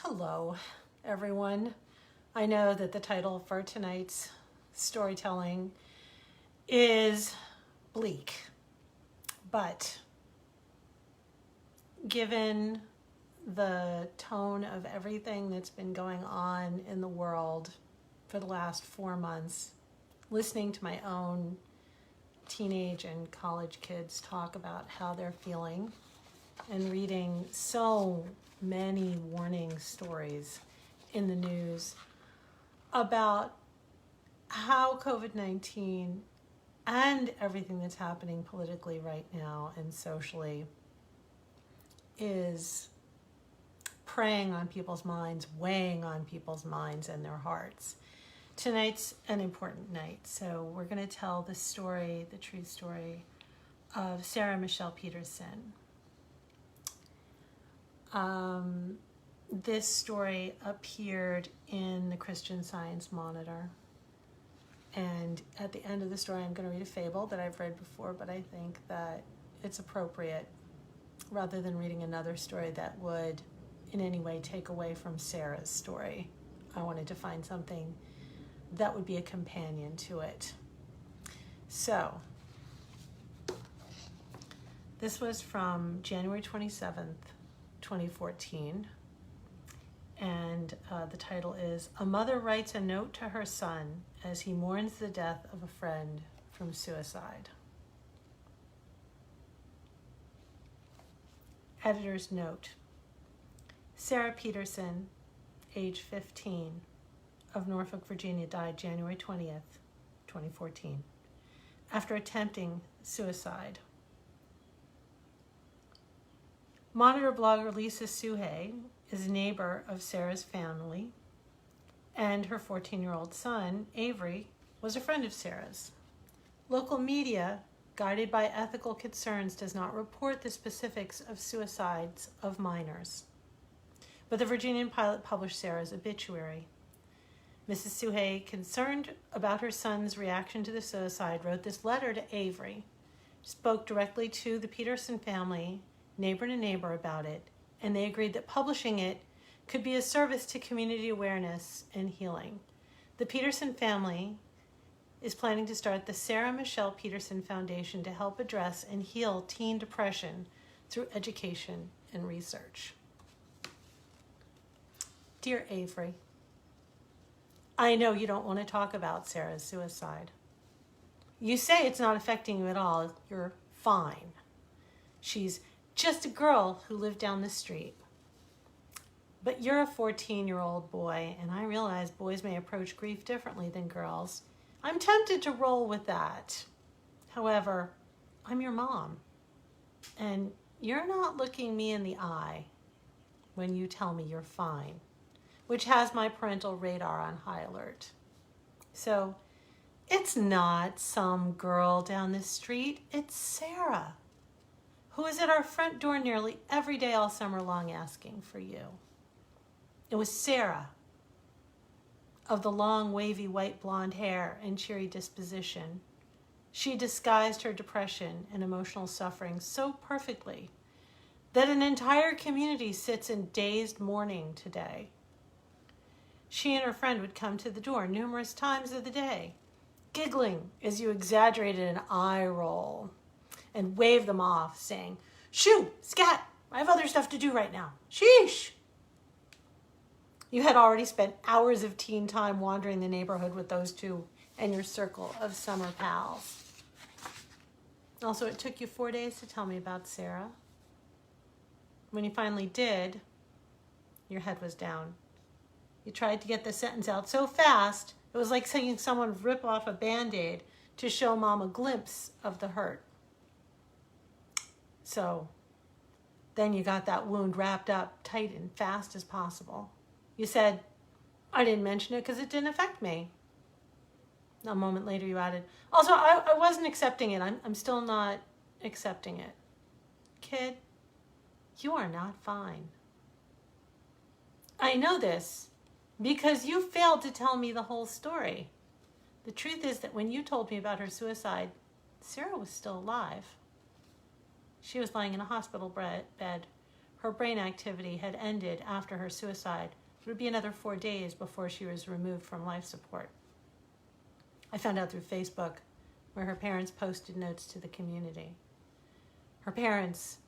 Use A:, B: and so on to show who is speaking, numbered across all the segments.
A: Hello, everyone. I know that the title for tonight's storytelling is bleak, but given the tone of everything that's been going on in the world for the last 4 months, listening to my own teenage and college kids talk about how they're feeling, and reading so many warning stories in the news about how COVID-19 and everything that's happening politically right now and socially is preying on people's minds, weighing on people's minds and their hearts. Tonight's an important night, so we're going to tell the story, the true story of Sarah Michelle Peterson. This story appeared in the Christian Science Monitor, and at the end of the story I'm going to read a fable that I've read before, but I think that it's appropriate rather than reading another story that would in any way take away from Sarah's story. I wanted to find something that would be a companion to it. So this was from January 27th, 2014, and the title is A Mother Writes a Note to Her Son as He Mourns the Death of a Friend from Suicide. Editor's note. Sarah Peterson, age 15, of Norfolk, Virginia, died January 20th, 2014, after attempting suicide. Monitor blogger Lisa Suhay is a neighbor of Sarah's family, and her 14-year-old son, Avery, was a friend of Sarah's. Local media, guided by ethical concerns, does not report the specifics of suicides of minors. But the Virginian Pilot published Sarah's obituary. Mrs. Suhay, concerned about her son's reaction to the suicide, wrote this letter to Avery, spoke directly to the Peterson family, neighbor to neighbor, about it, and they agreed that publishing it could be a service to community awareness and healing. The Peterson family is planning to start the Sarah Michelle Peterson Foundation to help address and heal teen depression through education and research. Dear Avery, I know you don't want to talk about Sarah's suicide. You say it's not affecting you at all. You're fine. She's just a girl who lived down the street. But you're a 14-year-old boy, and I realize boys may approach grief differently than girls. I'm tempted to roll with that. However, I'm your mom, and you're not looking me in the eye when you tell me you're fine, which has my parental radar on high alert. So it's not some girl down the street, it's Sarah, who is at our front door nearly every day all summer long asking for you. It was Sarah, of the long, wavy, white blonde hair and cheery disposition. She disguised her depression and emotional suffering so perfectly that an entire community sits in dazed mourning today. She and her friend would come to the door numerous times of the day, giggling as you exaggerated an eye roll, and wave them off, saying, "Shoo, scat, I have other stuff to do right now. Sheesh." You had already spent hours of teen time wandering the neighborhood with those two and your circle of summer pals. Also, it took you 4 days to tell me about Sarah. When you finally did, your head was down. You tried to get the sentence out so fast, it was like seeing someone rip off a Band-Aid to show Mom a glimpse of the hurt. So then you got that wound wrapped up tight and fast as possible. You said, "I didn't mention it because it didn't affect me." A moment later you added, "Also, I wasn't accepting it. I'm still not accepting it." Kid, you are not fine. I know this because you failed to tell me the whole story. The truth is that when you told me about her suicide, Sarah was still alive. She was lying in a hospital bed, Her brain activity had ended after her suicide. It would be another 4 days before she was removed from life support. I found out through Facebook, where her parents posted notes to the community. Her parents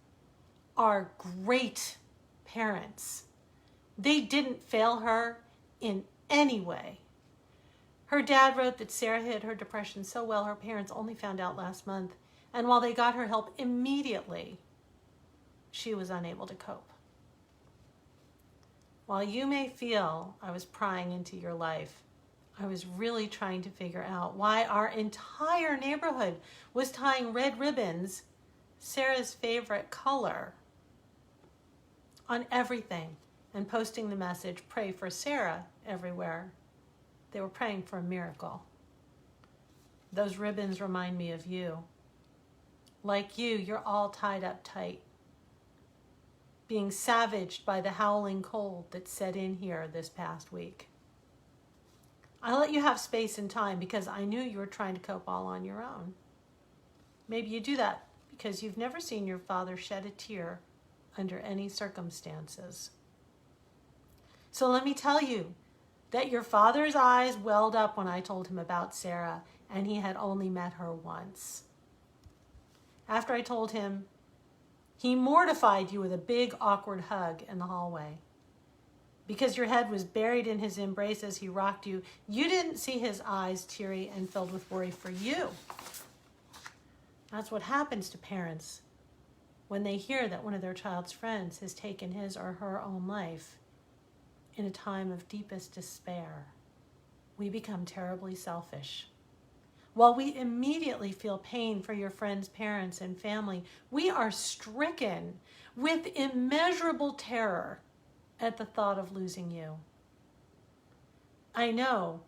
A: are great parents. They didn't fail her in any way. Her dad wrote that Sarah hid her depression so well her parents only found out last month, and while they got her help immediately, she was unable to cope. While you may feel I was prying into your life, I was really trying to figure out why our entire neighborhood was tying red ribbons, Sarah's favorite color, on everything and posting the message, "Pray for Sarah," everywhere. They were praying for a miracle. Those ribbons remind me of you. Like you, you're all tied up tight, being savaged by the howling cold that set in here this past week. I let you have space and time because I knew you were trying to cope all on your own. Maybe you do that because you've never seen your father shed a tear under any circumstances. So let me tell you that your father's eyes welled up when I told him about Sarah, and he had only met her once. After I told him, he mortified you with a big, awkward hug in the hallway. Because your head was buried in his embrace as he rocked you, you didn't see his eyes teary and filled with worry for you. That's what happens to parents when they hear that one of their child's friends has taken his or her own life in a time of deepest despair. We become terribly selfish. While we immediately feel pain for your friend's parents and family, we are stricken with immeasurable terror at the thought of losing you. I know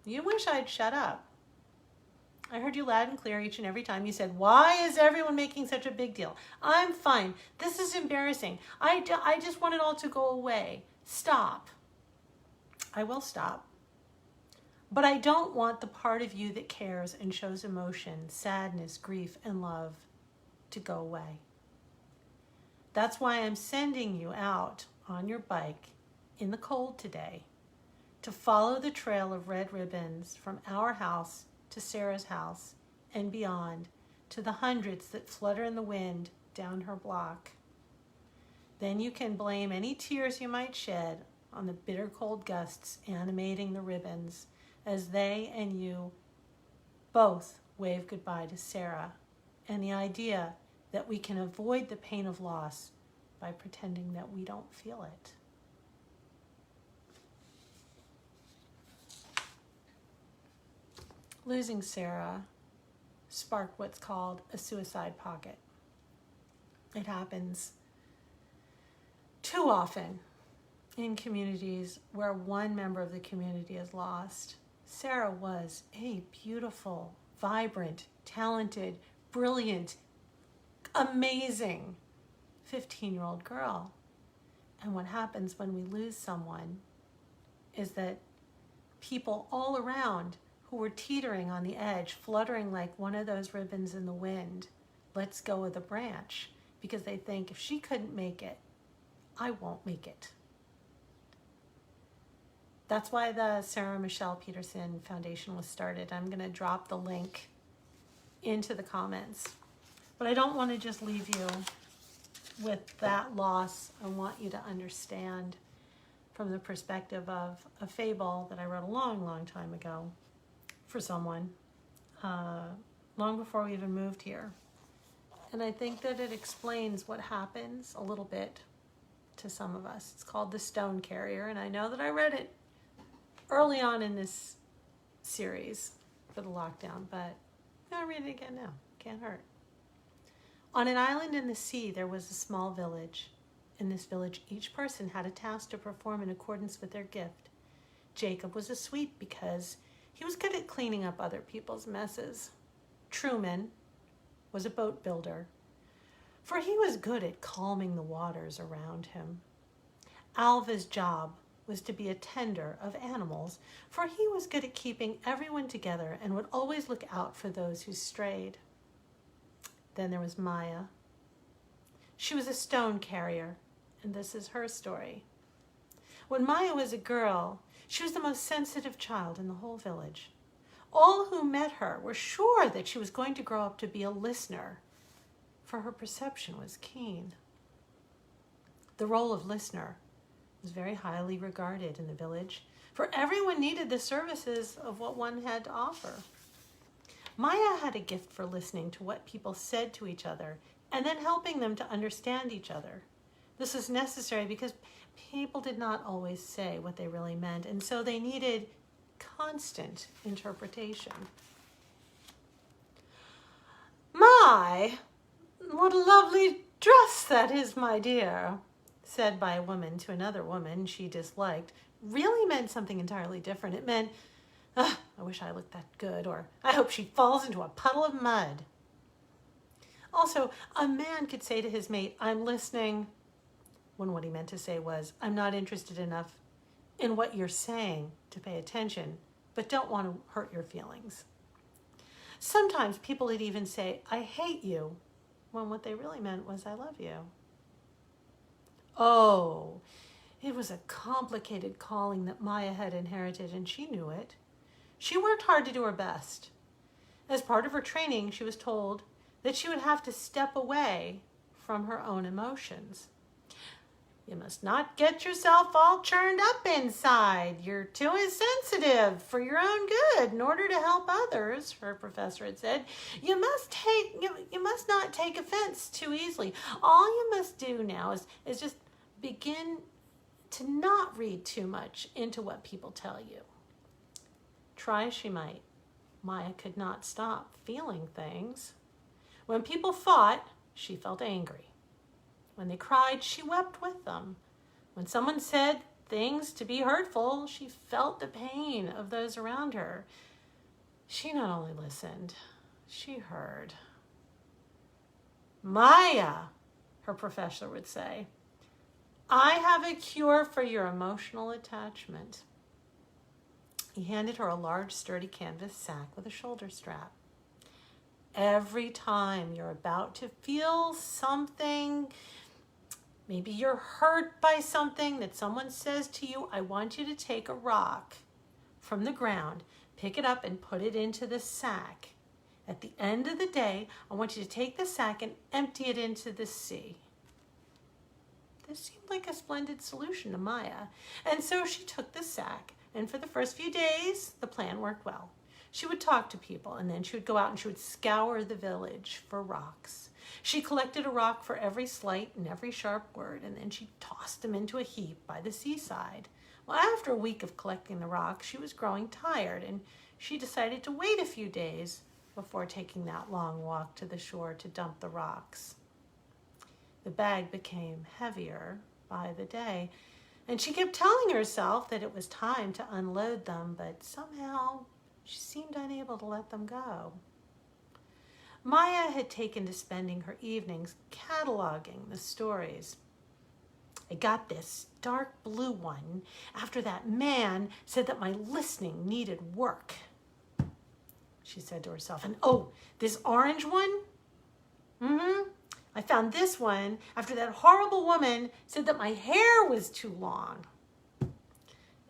A: you wish I'd shut up. I heard you loud and clear each and every time you said, "Why is everyone making such a big deal? I'm fine. This is embarrassing. I just want it all to go away. Stop." I will stop. But I don't want the part of you that cares and shows emotion, sadness, grief, and love to go away. That's why I'm sending you out on your bike in the cold today to follow the trail of red ribbons from our house to Sarah's house and beyond to the hundreds that flutter in the wind down her block. Then you can blame any tears you might shed on the bitter cold gusts animating the ribbons as they and you both wave goodbye to Sarah and the idea that we can avoid the pain of loss by pretending that we don't feel it. Losing Sarah sparked what's called a suicide pocket. It happens too often in communities where one member of the community is lost. Sarah was a beautiful, vibrant, talented, brilliant, amazing 15-year-old girl. And what happens when we lose someone is that people all around who were teetering on the edge, fluttering like one of those ribbons in the wind, lets go of the branch because they think, if she couldn't make it, I won't make it. That's why the Sarah Michelle Peterson Foundation was started. I'm going to drop the link into the comments. But I don't want to just leave you with that loss. I want you to understand from the perspective of a fable that I wrote a long, long time ago for someone, long before we even moved here. And I think that it explains what happens a little bit to some of us. It's called The Stone Carrier, and I know that I read it early on in this series for the lockdown, but I'll read it again now. Can't hurt. On an island in the sea, there was a small village. In this village, each person had a task to perform in accordance with their gift. Jacob was a sweep because he was good at cleaning up other people's messes. Truman was a boat builder, for he was good at calming the waters around him. Alva's job was to be a tender of animals, for he was good at keeping everyone together and would always look out for those who strayed. Then there was Maya. She was a stone carrier, and this is her story. When Maya was a girl, she was the most sensitive child in the whole village. All who met her were sure that she was going to grow up to be a listener, for her perception was keen. The role of listener was very highly regarded in the village, for everyone needed the services of what one had to offer. Maya had a gift for listening to what people said to each other and then helping them to understand each other. This was necessary because people did not always say what they really meant, and so they needed constant interpretation. "My, what a lovely dress that is, my dear," said by a woman to another woman she disliked, really meant something entirely different. It meant, "I wish I looked that good," or "I hope she falls into a puddle of mud." Also, a man could say to his mate, "I'm listening," when what he meant to say was, "I'm not interested enough in what you're saying to pay attention, but don't want to hurt your feelings." Sometimes people would even say, "I hate you," when what they really meant was, "I love you." Oh, it was a complicated calling that Maya had inherited, and she knew it. She worked hard to do her best. As part of her training, she was told that she would have to step away from her own emotions. "You must not get yourself all churned up inside. You're too sensitive for your own good in order to help others," her professor had said. You must not take offense too easily. All you must do now is just begin to not read too much into what people tell you." Try as she might, Maya could not stop feeling things. When people fought, she felt angry. When they cried, she wept with them. When someone said things to be hurtful, she felt the pain of those around her. She not only listened, she heard. "Maya," her professor would say, "I have a cure for your emotional attachment." He handed her a large, sturdy canvas sack with a shoulder strap. "Every time you're about to feel something, maybe you're hurt by something that someone says to you, I want you to take a rock from the ground, pick it up and put it into the sack. At the end of the day, I want you to take the sack and empty it into the sea." This seemed like a splendid solution to Maya, and so she took the sack, and for the first few days, the plan worked well. She would talk to people, and then she would go out and she would scour the village for rocks. She collected a rock for every slight and every sharp word, and then she tossed them into a heap by the seaside. Well, after a week of collecting the rocks, she was growing tired, and she decided to wait a few days before taking that long walk to the shore to dump the rocks. The bag became heavier by the day, and she kept telling herself that it was time to unload them, but somehow she seemed unable to let them go. Maya had taken to spending her evenings cataloging the stories. "I got this dark blue one after that man said that my listening needed work," she said to herself. "And oh, this orange one? I found this one after that horrible woman said that my hair was too long."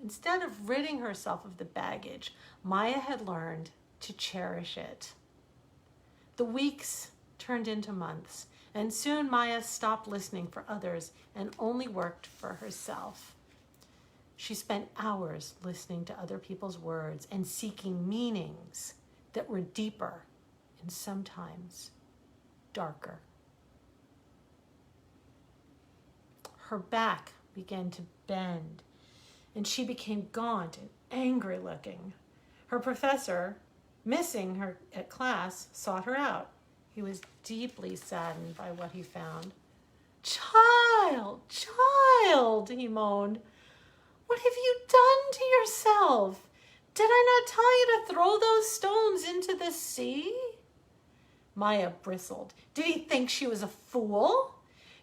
A: Instead of ridding herself of the baggage, Maya had learned to cherish it. The weeks turned into months, and soon Maya stopped listening for others and only worked for herself. She spent hours listening to other people's words and seeking meanings that were deeper and sometimes darker. Her back began to bend, and she became gaunt and angry looking. Her professor, missing her at class, sought her out. He was deeply saddened by what he found. Child, he moaned. "What have you done to yourself? Did I not tell you to throw those stones into the sea?" Maya bristled. Did he think she was a fool?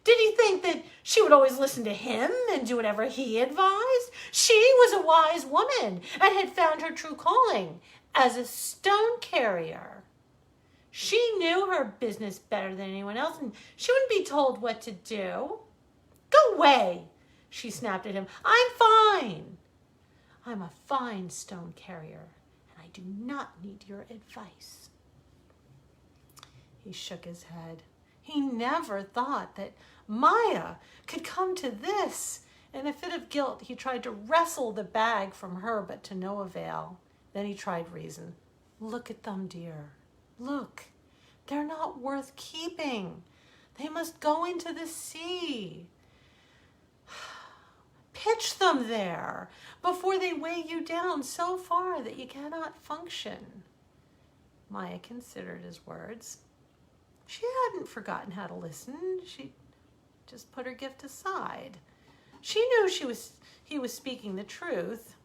A: Did he think that she would always listen to him and do whatever he advised? She was a wise woman and had found her true calling as a stone carrier. She knew her business better than anyone else, and she wouldn't be told what to do. "Go No way, she snapped at him. I'm fine. I'm a fine stone carrier, and I do not need your advice. He shook his head. He never thought that Maya could come to this. In a fit of guilt, he tried to wrestle the bag from her, but to no avail. Then he tried reason. Look at them, dear. Look, they're not worth keeping. They must go into the sea. Pitch them there before they weigh you down so far that you cannot function. Maya considered his words. She hadn't forgotten how to listen. She just put her gift aside. She knew he was speaking the truth.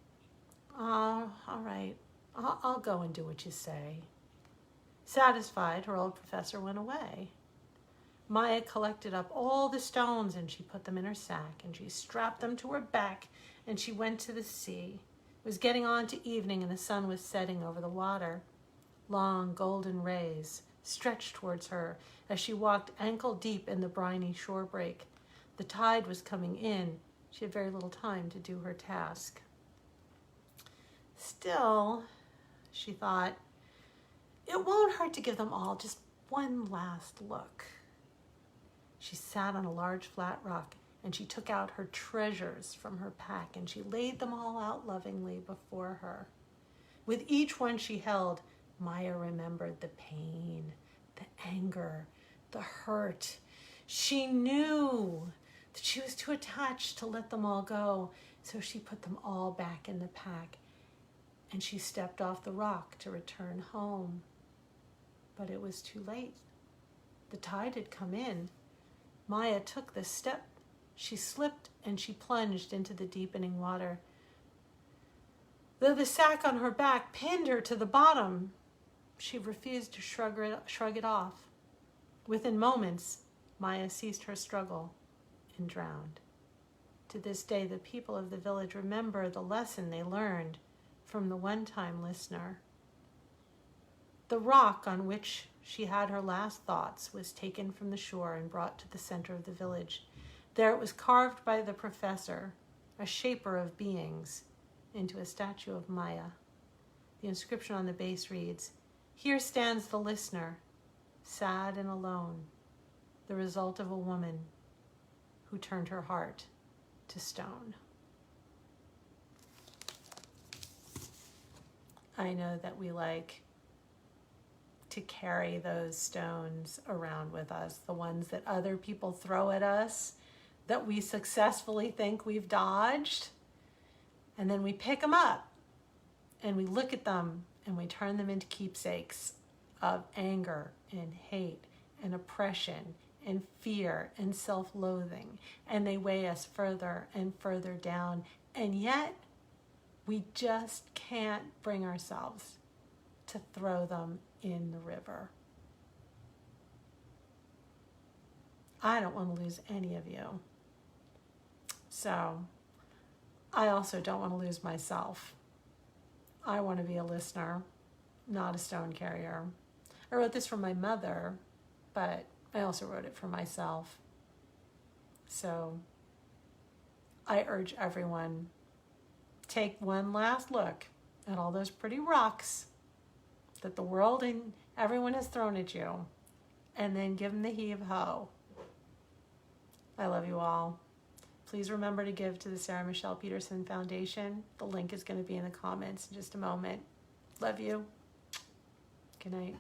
A: All right, I'll go and do what you say. Satisfied, her old professor went away. Maya collected up all the stones and she put them in her sack and she strapped them to her back and she went to the sea. It was getting on to evening and the sun was setting over the water. Long golden rays stretched towards her as she walked ankle deep in the briny shore break. The tide was coming in. She had very little time to do her task. Still, she thought, it won't hurt to give them all just one last look. She sat on a large flat rock and she took out her treasures from her pack and she laid them all out lovingly before her. With each one she held, Maya remembered the pain, the anger, the hurt. She knew that she was too attached to let them all go, so she put them all back in the pack and she stepped off the rock to return home. But it was too late. The tide had come in. Maya took this step. She slipped and she plunged into the deepening water. Though the sack on her back pinned her to the bottom, she refused to shrug it off. Within moments, Maya ceased her struggle and drowned. To this day, the people of the village remember the lesson they learned from the one-time listener. The rock on which she had her last thoughts was taken from the shore and brought to the center of the village. There it was carved by the professor, a shaper of beings, into a statue of Maya. The inscription on the base reads, "Here stands the listener, sad and alone, the result of a woman who turned her heart to stone." I know that we like to carry those stones around with us, the ones that other people throw at us, that we successfully think we've dodged, and then we pick them up and we look at them and we turn them into keepsakes of anger and hate and oppression and fear and self-loathing, and they weigh us further and further down, and yet we just can't bring ourselves to throw them in the river. I don't want to lose any of you. So I also don't want to lose myself. I want to be a listener, not a stone carrier. I wrote this for my mother, but I also wrote it for myself. So I urge everyone, take one last look at all those pretty rocks that the world and everyone has thrown at you, and then give them the heave-ho. I love you all. Please remember to give to the Sarah Michelle Peterson Foundation. The link is going to be in the comments in just a moment. Love you. Good night.